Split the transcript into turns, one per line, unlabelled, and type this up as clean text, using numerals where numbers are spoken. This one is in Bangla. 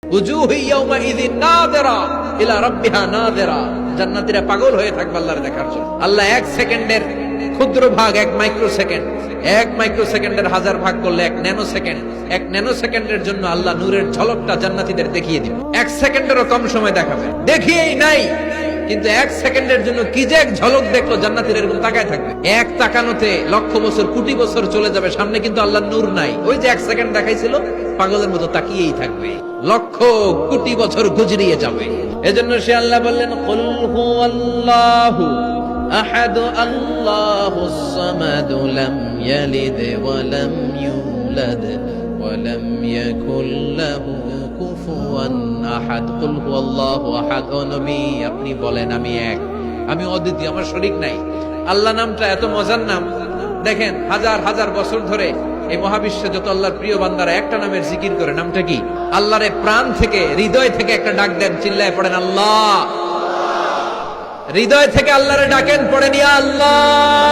উজুহু ইয়াউমা ইযিন নাযিরা ইলা রাব্বিহা নাযিরা। জান্নাতীরা পাগল হয়ে থাকবে আল্লাহর দেখার জন্য। আল্লাহ এক সেকেন্ডের ক্ষুদ্র ভাগ, এক মাইক্রোসেকেন্ডের হাজার ভাগ করলে এক ন্যানো সেকেন্ডের জন্য আল্লাহ নূরের ঝলকটা জান্নাতীদের দেখিয়ে দিবে। এক সেকেন্ডেরও কম সময় দেখাবে, দেখিয়েই নাই, কিন্তু এক সেকেন্ডের জন্য কি যে এক ঝলক দেখলো জান্নাতীরা এরকম তাকায় থাকবে। এক তাকানোতে লক্ষ বছর কোটি বছর চলে যাবে, সামনে কিন্তু আল্লাহর নূর নাই। ওই যে এক সেকেন্ড দেখাইছিল, পাগলের মতো তাকিয়েই থাকবে, লক্ষ কোটি বছর গুজরিয়ে যাবে। এজন্য সে আল্লাহ বললেন, কুল হুয়াল্লাহু আহাদ আল্লাহুস সামাদ লাম ইয়ালিদ ওয়া লাম ইউলাদ ওয়া লাম ইয়াকুল লাহু কুফুয়ান আহাদ। কুল হুয়াল্লাহু আহাদ। ও নবী, আপনি বলেন আমি এক, আমি অদ্বিতীয়, আমার শরীক নাই। আল্লাহ নামটা এত মজার নাম, দেখেন হাজার হাজার বছর ধরে এই মহাবিশ্বে যত আল্লাহর প্রিয় বান্দারা একটা নামের জিকির করে। নামটা কি? আল্লাহরে প্রাণ থেকে, হৃদয় থেকে একটা ডাক দেন, চিল্লায় পড়েন আল্লাহ। হৃদয় থেকে আল্লাহরে ডাকেন, পড়েন ইয়া আল্লাহ।